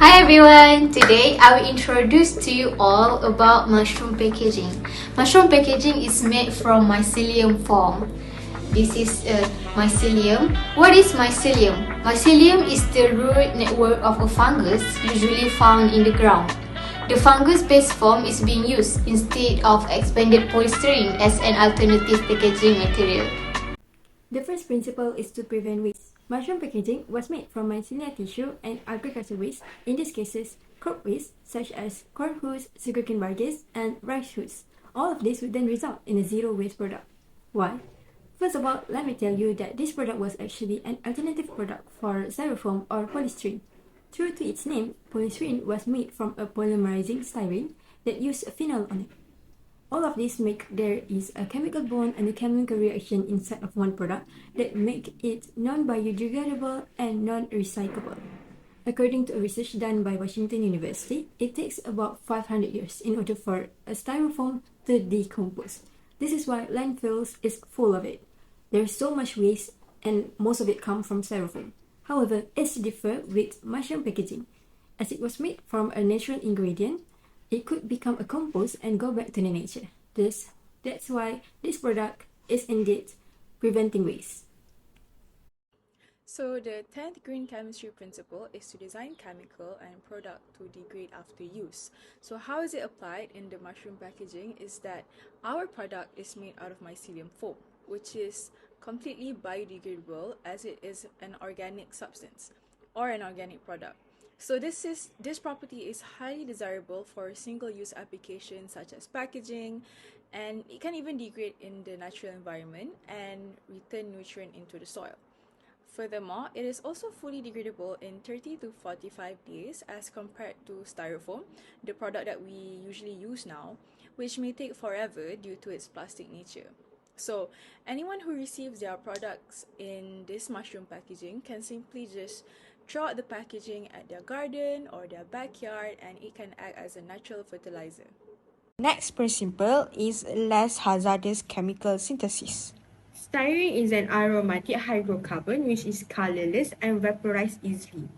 Hi everyone! Today I will introduce to you all about mushroom packaging. Mushroom packaging is made from mycelium foam. This is mycelium. What is mycelium? Mycelium is the root network of a fungus usually found in the ground. The fungus-based form is being used instead of expanded polystyrene as an alternative packaging material. The first principle is to prevent waste. Mushroom packaging was made from mycelial tissue and agricultural waste, in these cases, crop waste such as corn husks, sugarcane barges, and rice husks. All of this would then result in a zero waste product. Why? First of all, let me tell you that this product was actually an alternative product for styrofoam or polystyrene. True to its name, polystyrene was made from a polymerizing styrene that used a phenol on it. All of this make there is a chemical bond and a chemical reaction inside of one product that make it non-biodegradable and non-recyclable. According to a research done by Washington University, it takes about 500 years in order for a styrofoam to decompose. This is why landfills is full of it. There's so much waste and most of it comes from styrofoam. However, it's different with mushroom packaging. As it was made from a natural ingredient, it could become a compost and go back to the nature. That's why this product is indeed preventing waste. So the 10th green chemistry principle is to design chemical and product to degrade after use. So how is it applied in the mushroom packaging is that our product is made out of mycelium foam, which is completely biodegradable as it is an organic substance or an organic product. So this property is highly desirable for single-use applications such as packaging, and it can even degrade in the natural environment and return nutrient into the soil. Furthermore, it is also fully degradable in 30 to 45 days as compared to styrofoam, the product that we usually use now, which may take forever due to its plastic nature. So anyone who receives their products in this mushroom packaging can simply just throw out the packaging at their garden or their backyard, and it can act as a natural fertilizer. Next principle is less hazardous chemical synthesis. Styrene is an aromatic hydrocarbon which is colorless and vaporized easily.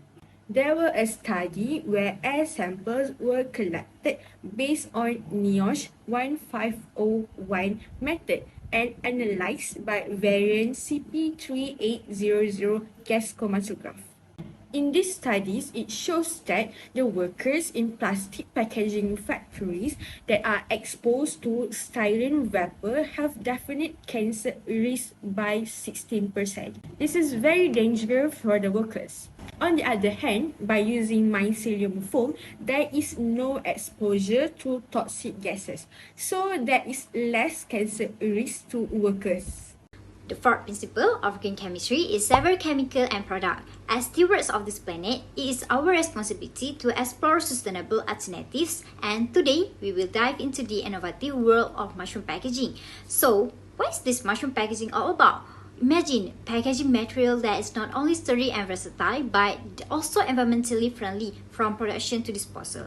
There was a study where air samples were collected based on NIOSH 1501 method and analyzed by variant CP3800 gas chromatograph. In these studies, it shows that the workers in plastic packaging factories that are exposed to styrene vapor have definite cancer risk by 16%. This is very dangerous for the workers. On the other hand, by using mycelium foam, there is no exposure to toxic gases, so there is less cancer risk to workers. The fourth principle of green chemistry is several chemical and product. As stewards of this planet, it is our responsibility to explore sustainable alternatives, and today we will dive into the innovative world of mushroom packaging. So, what is this mushroom packaging all about? Imagine packaging material that is not only sturdy and versatile, but also environmentally friendly from production to disposal.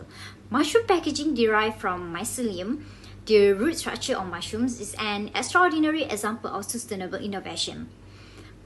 Mushroom packaging derived from mycelium. The root structure of mushrooms is an extraordinary example of sustainable innovation.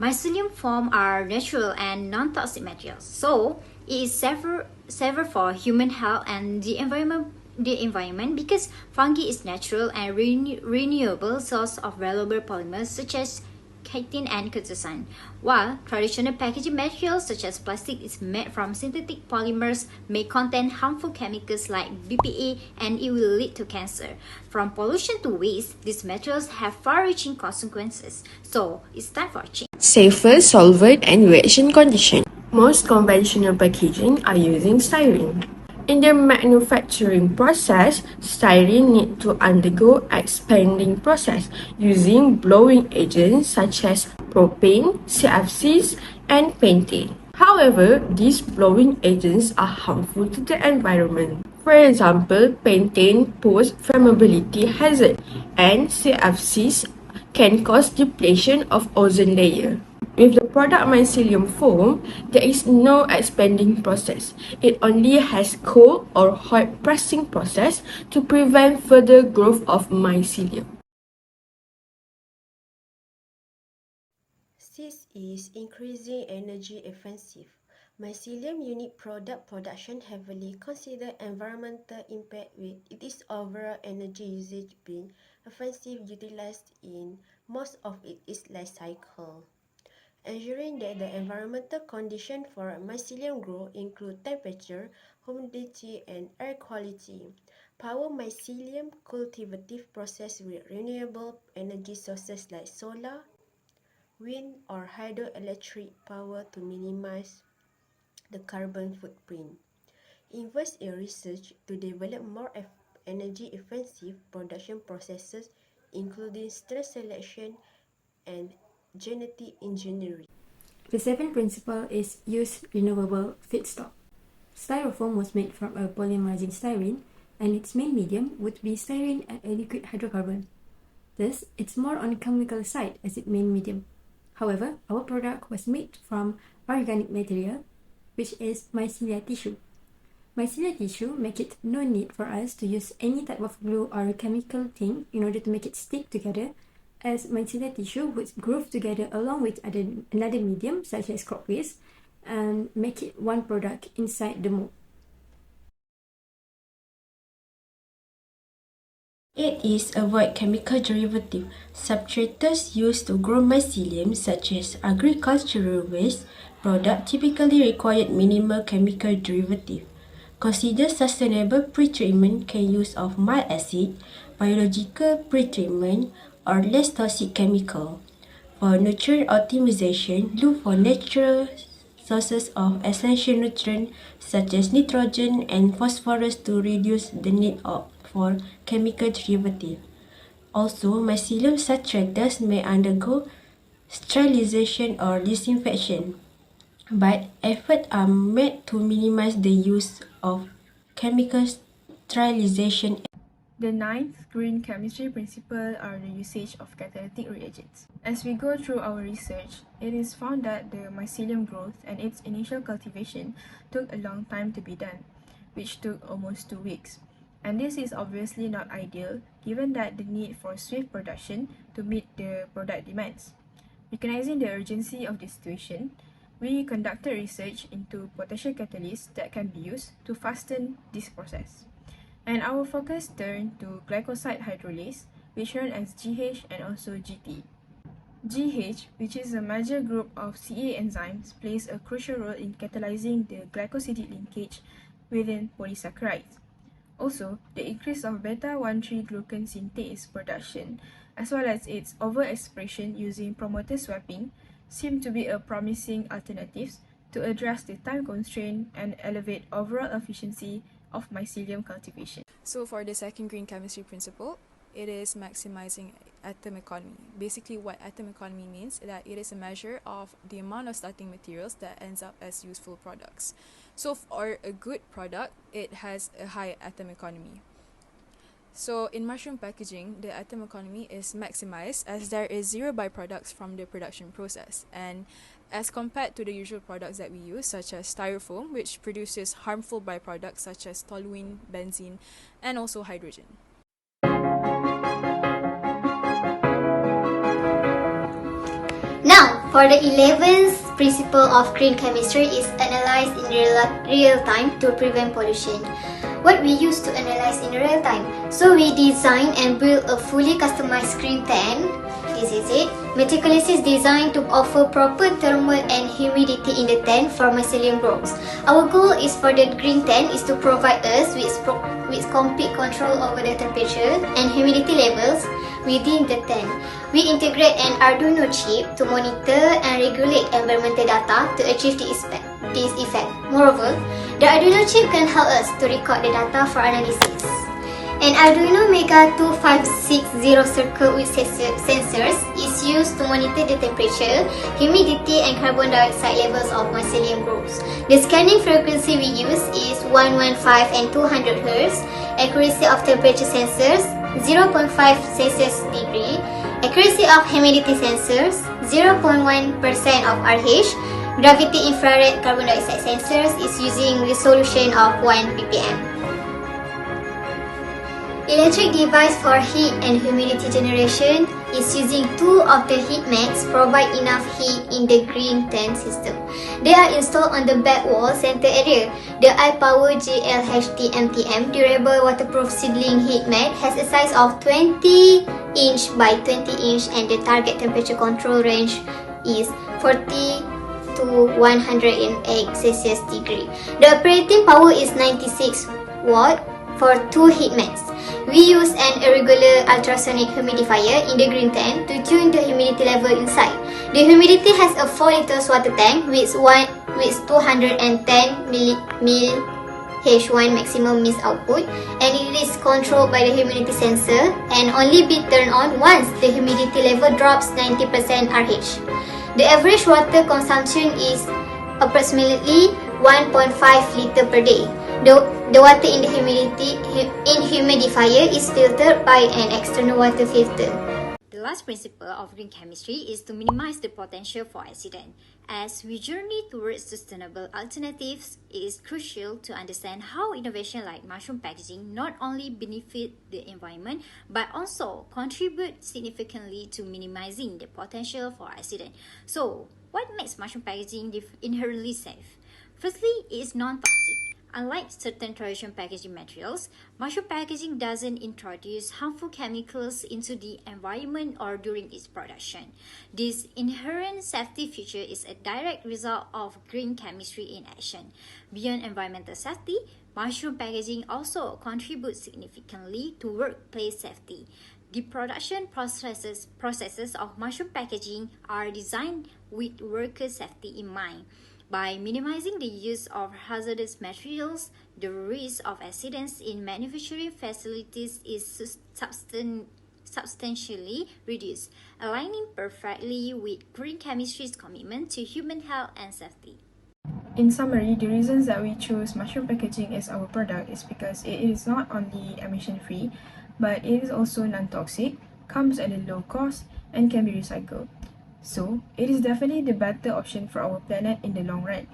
Mycelium foam are natural and non-toxic materials, so it is safer for human health and the environment because fungi is natural and renewable source of valuable polymers such as chitin and quercetin, while traditional packaging materials such as plastic is made from synthetic polymers may contain harmful chemicals like BPA and it will lead to cancer. From pollution to waste, these materials have far-reaching consequences, so it's time for a change. Safer solvent and reaction condition. Most conventional packaging are using styrene. In the manufacturing process, styrene need to undergo expanding process using blowing agents such as propane, CFCs, and pentane. However, these blowing agents are harmful to the environment. For example, pentane poses flammability hazard, and CFCs can cause depletion of ozone layer. With the product mycelium foam, there is no expanding process. It only has cold or hot pressing process to prevent further growth of mycelium. This is increasing energy efficiency. Mycelium unit product production heavily consider environmental impact with its overall energy usage being offensively utilized in most of its life cycle. Ensuring that the environmental conditions for mycelium growth include temperature, humidity, and air quality. Power mycelium cultivative process with renewable energy sources like solar, wind, or hydroelectric power to minimize the carbon footprint. Invest in research to develop more energy-efficient production processes, including strain selection and genetic engineering. The seventh principle is use renewable feedstock. Styrofoam was made from a polymerizing styrene, and its main medium would be styrene and a liquid hydrocarbon. Thus, it's more on the chemical side as its main medium. However, our product was made from organic material, which is mycelia tissue. Mycelia tissue make it no need for us to use any type of glue or a chemical thing in order to make it stick together, as mycelia tissue would groove together along with another medium such as crop waste and make it one product inside the mold. 8 is avoid chemical derivative. Substrates used to grow mycelium, such as agricultural waste product, typically require minimal chemical derivative. Consider sustainable pretreatment can use of mild acid, biological pretreatment, or less toxic chemical. For nutrient optimization, look for natural sources of essential nutrients such as nitrogen and phosphorus to reduce the need for chemical derivative. Also, mycelium substrates may undergo sterilization or disinfection, but efforts are made to minimize the use of chemical sterilization. The ninth green chemistry principle are the usage of catalytic reagents. As we go through our research, it is found that the mycelium growth and its initial cultivation took a long time to be done, which took almost 2 weeks. And this is obviously not ideal given that the need for swift production to meet the product demands. Recognizing the urgency of this situation, we conducted research into potential catalysts that can be used to fasten this process. And our focus turned to glycoside hydrolase, which known as GH and also GT. GH, which is a major group of CA enzymes, plays a crucial role in catalyzing the glycosidic linkage within polysaccharides. Also, the increase of beta-1,3-glucan synthase production, as well as its overexpression using promoter swapping, seem to be a promising alternatives to address the time constraint and elevate overall efficiency of mycelium cultivation. So for the second green chemistry principle, it is maximizing atom economy. Basically, what atom economy means is that it is a measure of the amount of starting materials that ends up as useful products. So for a good product, it has a high atom economy. So in mushroom packaging, the atom economy is maximized as there is zero byproducts from the production process, and as compared to the usual products that we use, such as styrofoam, which produces harmful byproducts such as toluene, benzene, and also hydrogen. Now, for the 11th principle of green chemistry is analyze in real time to prevent pollution. What we use to analyze in real time? So we design and build a fully customized green tent. This is it. Meticulously designed to offer proper thermal and humidity in the tent for mycelium growth. Our goal is for the green tent is to provide us with complete control over the temperature and humidity levels within the tent. We integrate an Arduino chip to monitor and regulate environmental data to achieve this effect. Moreover, the Arduino chip can help us to record the data for analysis. An Arduino Mega 2560 circuit with sensors is used to monitor the temperature, humidity, and carbon dioxide levels of mycelium growth. The scanning frequency we use is 115 and 200 Hz, accuracy of temperature sensors 0.5 Celsius degree, accuracy of humidity sensors 0.1% of RH, gravity infrared carbon dioxide sensors is using resolution of 1 ppm. Electric device for heat and humidity generation is using two of the heat mats provide enough heat in the green tent system. They are installed on the back wall center area. The iPower GLHT MTM durable waterproof seedling heat mat has a size of 20 inch by 20 inch and the target temperature control range is 40 to 108 Celsius degree. The operating power is 96 watt for two heat mats. We use an irregular ultrasonic humidifier in the green tent to tune the humidity level inside. The humidity has a 4 liters water tank with 210 mil H1 maximum mist output, and it is controlled by the humidity sensor and only be turned on once the humidity level drops 90% RH. The average water consumption is approximately 1.5 liter per day. The water in the humidifier is filtered by an external water filter. The last principle of green chemistry is to minimize the potential for accident. As we journey towards sustainable alternatives, it is crucial to understand how innovation like mushroom packaging not only benefit the environment but also contribute significantly to minimizing the potential for accident. So, what makes mushroom packaging inherently safe? Firstly, it is non-toxic. Unlike certain traditional packaging materials, mushroom packaging doesn't introduce harmful chemicals into the environment or during its production. This inherent safety feature is a direct result of green chemistry in action. Beyond environmental safety, mushroom packaging also contributes significantly to workplace safety. The production processes of mushroom packaging are designed with worker safety in mind. By minimizing the use of hazardous materials, the risk of accidents in manufacturing facilities is substantially reduced, aligning perfectly with green chemistry's commitment to human health and safety. In summary, the reasons that we choose mushroom packaging as our product is because it is not only emission-free, but it is also non-toxic, comes at a low cost, and can be recycled. So, it is definitely the better option for our planet in the long run.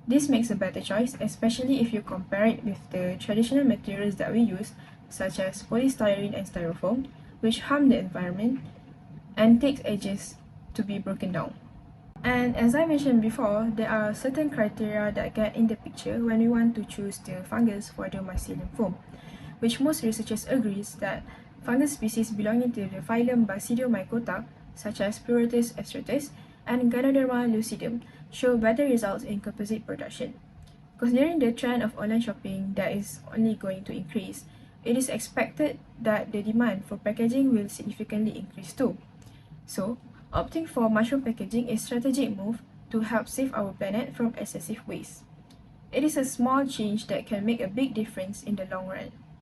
This makes a better choice, especially if you compare it with the traditional materials that we use, such as polystyrene and styrofoam, which harm the environment and takes ages to be broken down. And as I mentioned before, there are certain criteria that get in the picture when we want to choose the fungus for the mycelium foam, which most researchers agree that fungus species belonging to the phylum Basidiomycota, such as Pleurotus astratus and Ganoderma lucidum, show better results in composite production. Considering the trend of online shopping that is only going to increase, it is expected that the demand for packaging will significantly increase too. So, opting for mushroom packaging is a strategic move to help save our planet from excessive waste. It is a small change that can make a big difference in the long run.